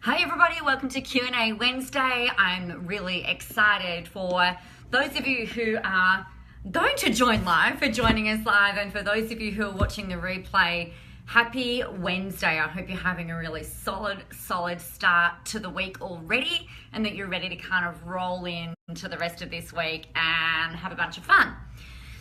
Hi everybody, welcome to Q&A Wednesday. I'm really excited for those of you who are going to join live, for joining us live, and for those of you who are watching the replay, happy Wednesday. I hope you're having a really solid start to the week already and that you're ready to kind of roll into the rest of this week and have a bunch of fun.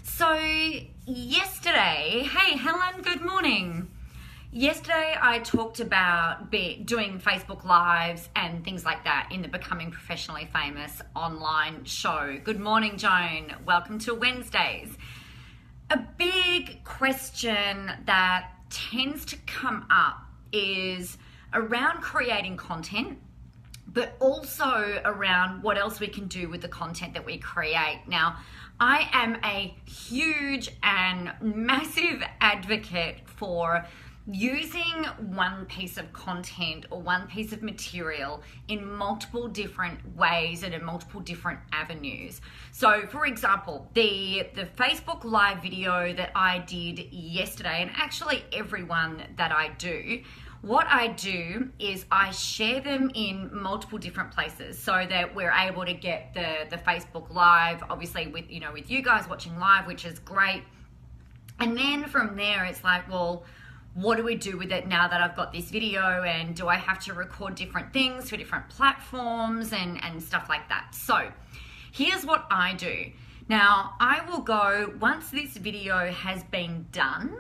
So yesterday, hey Helen, good morning. Yesterday, I talked about doing Facebook Lives and things like that in the Becoming Professionally Famous online show. Good morning, Joan. Welcome to Wednesdays. A big question that tends to come up is around creating content, but also around what else we can do with the content that we create. Now, I am a huge and massive advocate for using one piece of content or one piece of material in multiple different ways and in multiple different avenues. So for example, the Facebook Live video that I did yesterday, and actually everyone that I do, what I do is I share them in multiple different places so that we're able to get the Facebook Live, obviously with you guys watching live, which is great. And then from there, it's like, well, what do we do with it now that I've got this video, and do I have to record different things for different platforms and stuff like that? So here's what I do. Now I will go, once this video has been done,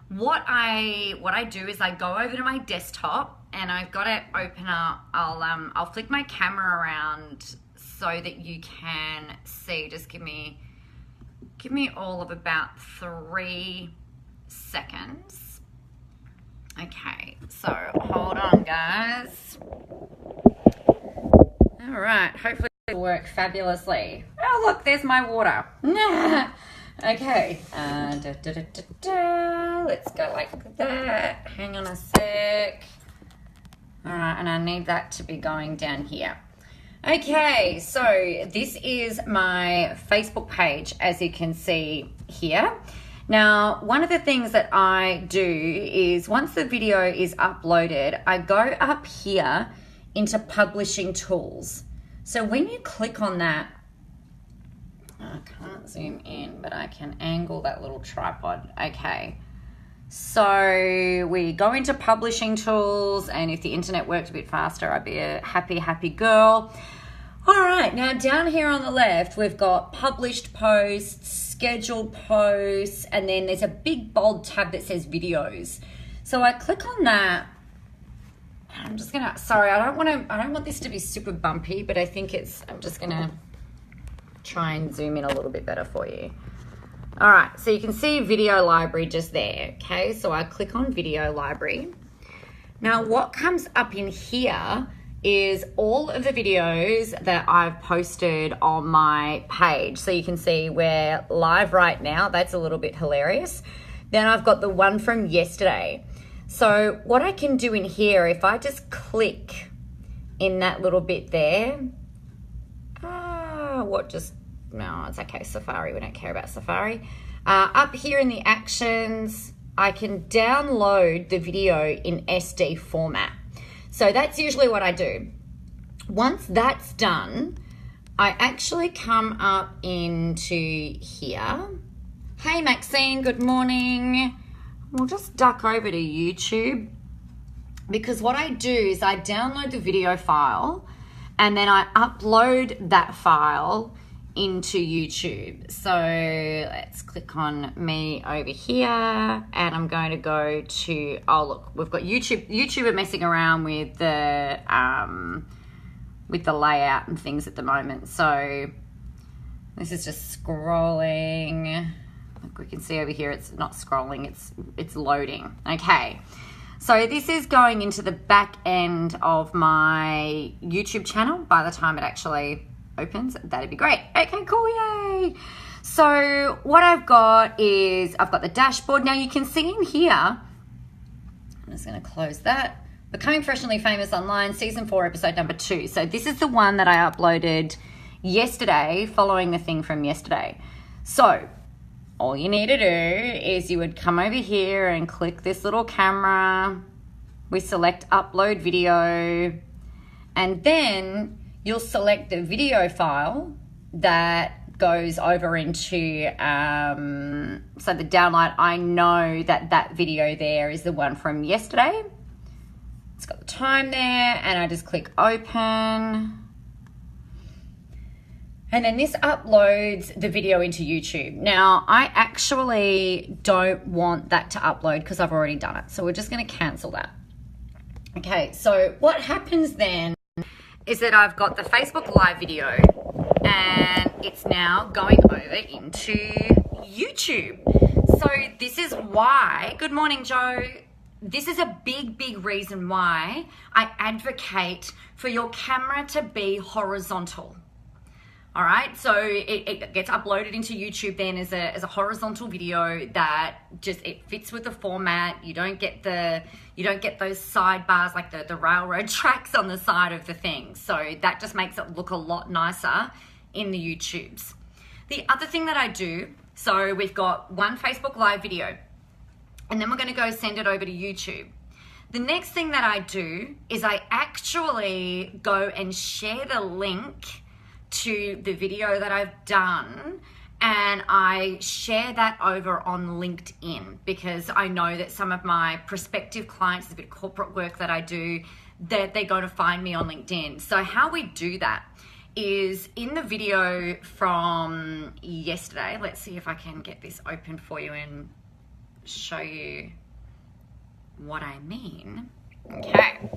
what I do is I go over to my desktop and I've got it open up. I'll flick my camera around so that you can see. Just give me all of about 3 seconds. Okay, so hold on, guys. All right, hopefully it'll work fabulously. Oh, look, there's my water. Okay, let's go like that. Hang on a sec. All right, and I need that to be going down here. Okay, so this is my Facebook page, as you can see here. Now, one of the things that I do is once the video is uploaded, I go up here into publishing tools. So when you click on that, I can't zoom in, but I can angle that little tripod. Okay. So we go into publishing tools, and if the internet worked a bit faster, I'd be a happy girl. All right, now down here on the left, we've got published posts, scheduled posts, and then there's a big bold tab that says videos. So I click on that. I'm just gonna, sorry, I don't want this to be super bumpy, but I think I'm just gonna try and zoom in a little bit better for you. All right, so you can see video library just there, okay? So I click on video library. Now what comes up in here is all of the videos that I've posted on my page. So you can see we're live right now. That's a little bit hilarious. Then I've got the one from yesterday. So what I can do in here, if I just click in that little bit there, no, it's okay, Safari, we don't care about Safari. Up here in the actions, I can download the video in SD format. So that's usually what I do. Once that's done, I actually come up into here. Hey Maxine, good morning. We'll just duck over to YouTube, because what I do is I download the video file and then I upload that file into YouTube. So let's click on me over here, and I'm going to go to, oh look, we've got YouTube are messing around with the layout and things at the moment. So this is just scrolling. Look, we can see over here it's not scrolling, it's loading. Okay. So this is going into the back end of my YouTube channel by the time it actually opens. That'd be great. Okay, cool, yay. So what I've got is I've got the dashboard. Now you can see in here, I'm just going to close that, Becoming Professionally Famous Online Season 4 episode number 2. So this is the one that I uploaded yesterday following the thing from yesterday. So all you need to do is you would come over here and click this little camera. We select upload video. And then you'll select the video file that goes over into, so the download, I know that video there is the one from yesterday. It's got the time there, and I just click open. And then this uploads the video into YouTube. Now, I actually don't want that to upload because I've already done it. So we're just going to cancel that. Okay, so what happens then is that I've got the Facebook Live video and it's now going over into YouTube. So this is why, good morning, Joe. This is a big reason why I advocate for your camera to be horizontal. All right, so it gets uploaded into YouTube then as a horizontal video that just, it fits with the format. You don't get those sidebars like the railroad tracks on the side of the thing. So that just makes it look a lot nicer in the YouTubes. The other thing that I do, so we've got one Facebook Live video, and then we're going to go send it over to YouTube. The next thing that I do is I actually go and share the link to the video that I've done, and I share that over on LinkedIn because I know that some of my prospective clients, it's a bit of corporate work that I do, that they're going to find me on LinkedIn. So how we do that is in the video from yesterday. Let's see if I can get this open for you and show you what I mean. Okay,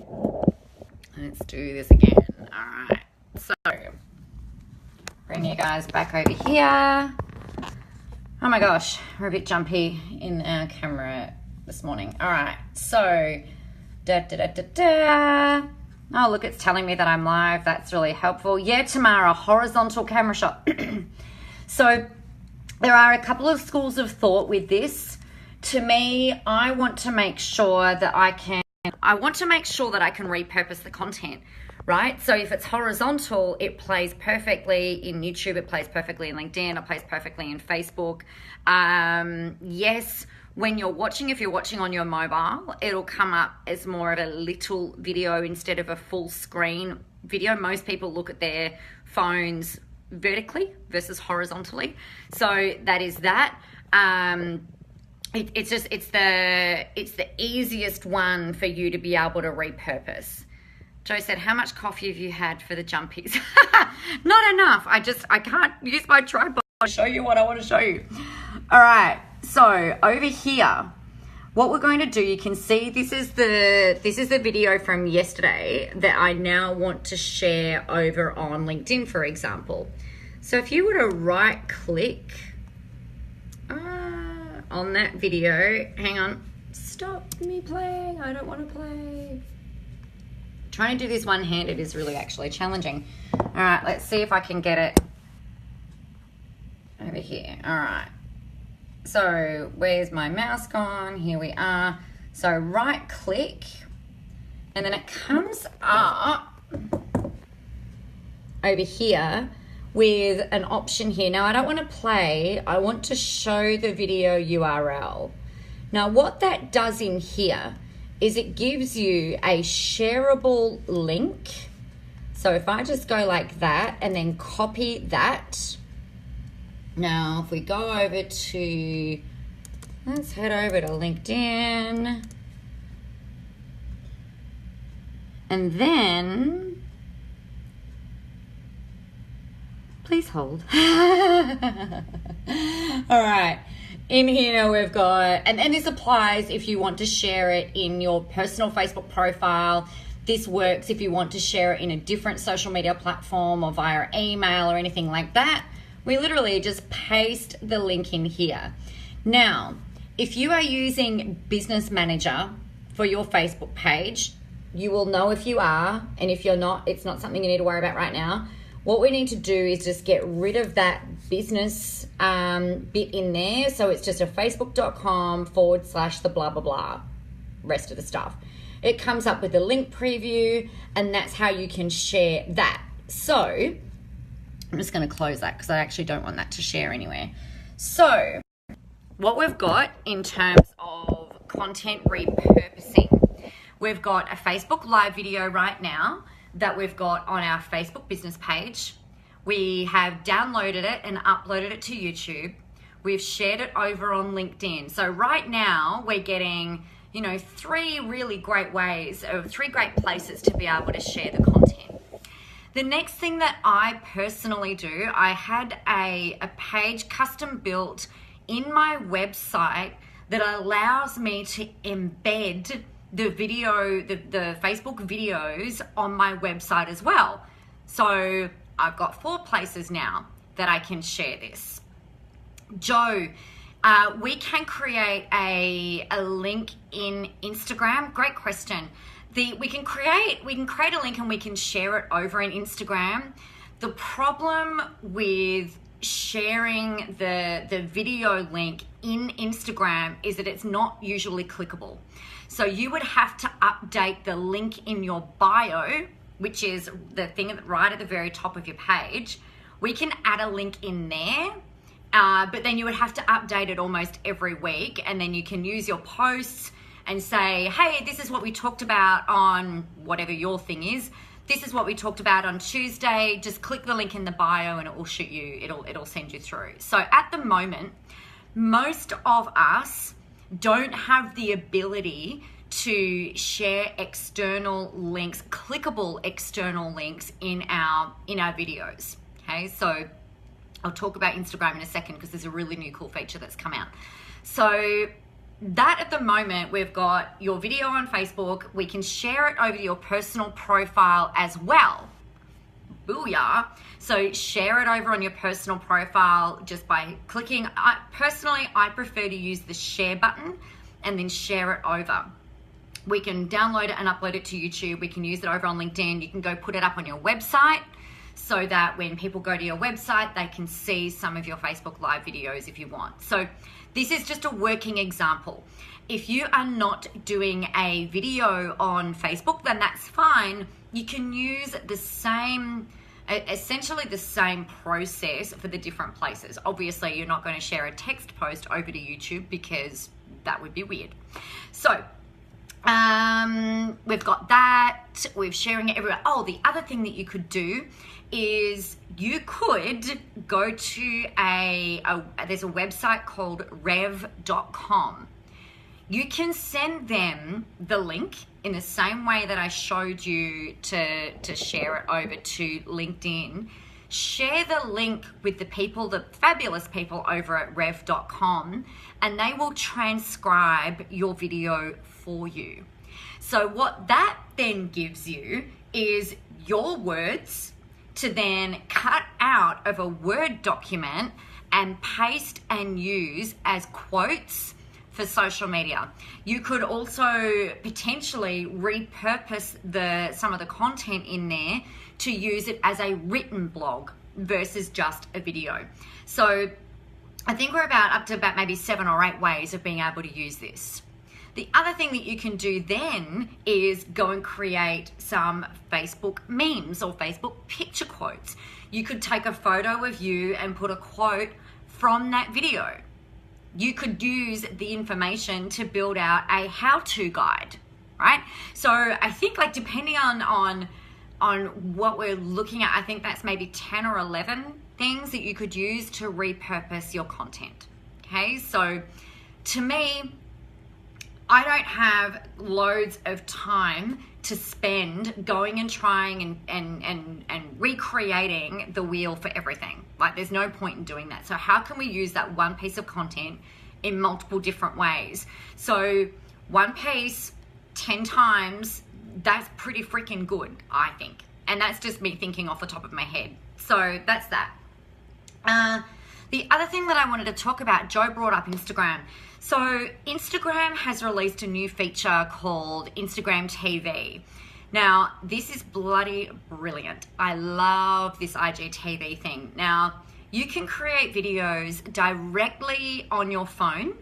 let's do this again. All right, so bring you guys back over here. Oh my gosh, we're a bit jumpy in our camera this morning. All right, so oh look, it's telling me that I'm live. That's really helpful. Yeah, Tamara, horizontal camera shot. So there are a couple of schools of thought with this. To me, I want to make sure that I can repurpose the content, right? So if it's horizontal, it plays perfectly in YouTube, it plays perfectly in LinkedIn, it plays perfectly in Facebook. Yes, when you're watching, if you're watching on your mobile, it'll come up as more of a little video instead of a full screen video. Most people look at their phones vertically versus horizontally. So that is that. It's the easiest one for you to be able to repurpose. Joe said, how much coffee have you had for the jumpies? Not enough. I can't use my tripod to show you what I want to show you. All right. So over here, what we're going to do, you can see this is the video from yesterday that I now want to share over on LinkedIn, for example. So if you were to right click on that video, hang on, stop me playing. I don't want to play. Trying to do this one-handed is really actually challenging. All right, let's see if I can get it over here. All right. So where's my mouse gone? Here we are. So right click, and then it comes up over here with an option here. Now I don't want to play, I want to show the video URL. Now what that does in here is it gives you a shareable link. So if I just go like that and then copy that. Now if we go over to, let's head over to LinkedIn. And then, please hold. All right. In here we've got, and this applies if you want to share it in your personal Facebook profile. This works if you want to share it in a different social media platform or via email or anything like that. We literally just paste the link in here. Now, if you are using Business Manager for your Facebook page, you will know if you are, and if you're not, it's not something you need to worry about right now. What we need to do is just get rid of that business bit in there. So it's just a facebook.com/the blah, blah, blah, rest of the stuff. It comes up with a link preview, and that's how you can share that. So I'm just going to close that because I actually don't want that to share anywhere. So what we've got in terms of content repurposing, we've got a Facebook Live video right now that we've got on our Facebook business page. We have downloaded it and uploaded it to YouTube. We've shared it over on LinkedIn. So right now we're getting, three really great ways, or three great places to be able to share the content. The next thing that I personally do, I had a page custom built in my website that allows me to embed the video, the Facebook videos on my website as well. So I've got 4 places now that I can share this. Joe, we can create a link in Instagram. Great question. We can create a link and we can share it over in Instagram. The problem with sharing the video link in Instagram is that it's not usually clickable. So you would have to update the link in your bio, which is the thing right at the very top of your page. We can add a link in there, but then you would have to update it almost every week, and then you can use your posts and say, hey, this is what we talked about on whatever your thing is. This is what we talked about on Tuesday. Just click the link in the bio and it will shoot you, it'll send you through. So at the moment, most of us don't have the ability to share external links, clickable external links in our videos. Okay, so I'll talk about Instagram in a second because there's a really new cool feature that's come out. So that at the moment, we've got your video on Facebook. We can share it over your personal profile as well. Booyah. So share it over on your personal profile just by clicking. Personally, I prefer to use the share button and then share it over. We can download it and upload it to YouTube. We can use it over on LinkedIn. You can go put it up on your website so that when people go to your website, they can see some of your Facebook Live videos if you want. So this is just a working example. If you are not doing a video on Facebook, then that's fine. You can use essentially the same process for the different places. Obviously, you're not going to share a text post over to YouTube because that would be weird. So we've got that. We're sharing it everywhere. Oh, the other thing that you could do is you could go to there's a website called rev.com. You can send them the link in the same way that I showed you to share it over to LinkedIn. Share the link with the fabulous people over at rev.com, and they will transcribe your video for you. So what that then gives you is your words to then cut out of a Word document and paste and use as quotes for social media. You could also potentially repurpose some of the content in there to use it as a written blog versus just a video. So I think we're up to about maybe 7 or 8 ways of being able to use this. The other thing that you can do then is go and create some Facebook memes or Facebook picture quotes. You could take a photo of you and put a quote from that video. You could use the information to build out a how-to guide, right? So I think depending on what we're looking at, I think that's maybe 10 or 11 things that you could use to repurpose your content. Okay, so to me, I don't have loads of time to spend going and trying and recreating the wheel for everything. There's no point in doing that. So how can we use that one piece of content in multiple different ways? So one piece 10 times, that's pretty freaking good, I think. And that's just me thinking off the top of my head. So that's that. The other thing that I wanted to talk about, Joe brought up Instagram. So Instagram has released a new feature called Instagram TV. Now, this is bloody brilliant. I love this IGTV thing. Now, you can create videos directly on your phone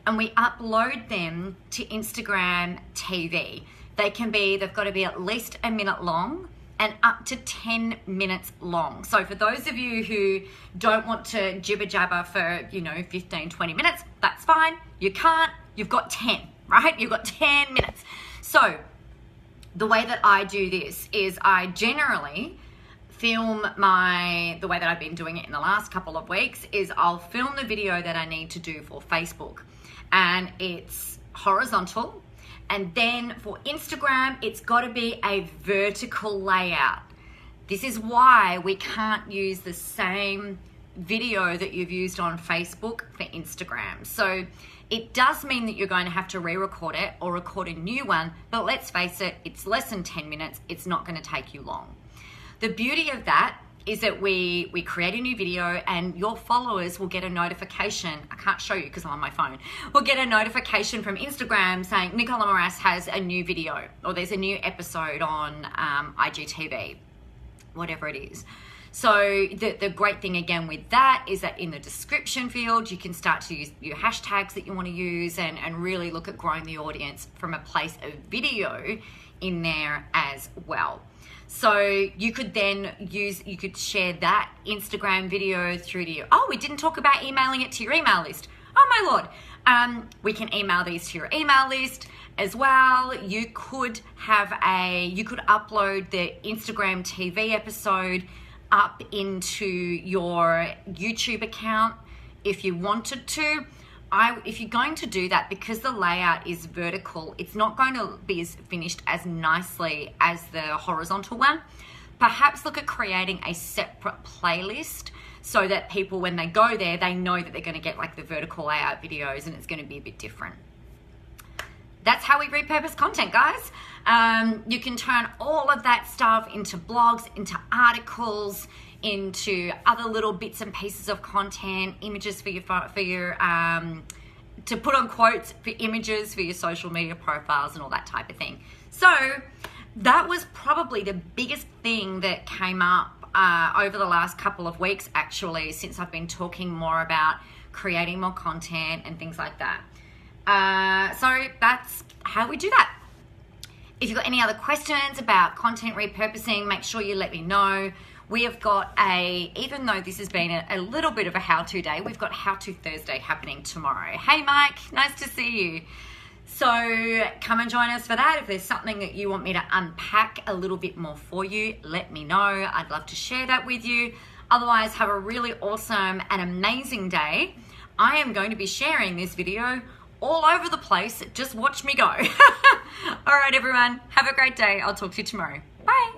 and we upload them to Instagram TV. They've got to be at least a minute long and up to 10 minutes long. So for those of you who don't want to jibber jabber for, 15, 20 minutes, that's fine. You can't, you've got 10, right? You've got 10 minutes. So the way that I do this is I generally film the way that I've been doing it in the last couple of weeks is I'll film the video that I need to do for Facebook, and it's horizontal. And then for Instagram, it's got to be a vertical layout. This is why we can't use the same video that you've used on Facebook for Instagram. So it does mean that you're going to have to re-record it or record a new one, but let's face it, it's less than 10 minutes. It's not going to take you long. The beauty of that is that we create a new video and your followers will get a notification. I can't show you because I'm on my phone. We'll get a notification from Instagram saying Nicola Moras has a new video, or there's a new episode on IGTV, whatever it is. So the great thing again with that is that in the description field, you can start to use your hashtags that you want to use and really look at growing the audience from a place of video in there as well. So you could then you could share that Instagram video through to your, we didn't talk about emailing it to your email list. Oh my Lord. We can email these to your email list as well. You could upload the Instagram TV episode up into your YouTube account if you wanted to. If you're going to do that, because the layout is vertical, it's not going to be as finished as nicely as the horizontal one. Perhaps look at creating a separate playlist so that people, when they go there, they know that they're going to get like the vertical layout videos and it's going to be a bit different. That's how we repurpose content, guys. You can turn all of that stuff into blogs, into articles, into other little bits and pieces of content, images for your to put on quotes for images for your social media profiles and all that type of thing. So that was probably the biggest thing that came up over the last couple of weeks, actually, since I've been talking more about creating more content and things like that. So that's how we do that. If you've got any other questions about content repurposing, make sure you let me know. We have got even though this has been a little bit of a how-to day, we've got How-To Thursday happening tomorrow. Hey Mike, nice to see you. So come and join us for that. If there's something that you want me to unpack a little bit more for you, let me know. I'd love to share that with you. Otherwise, have a really awesome and amazing day. I am going to be sharing this video all over the place. Just watch me go. All right, everyone. Have a great day. I'll talk to you tomorrow. Bye.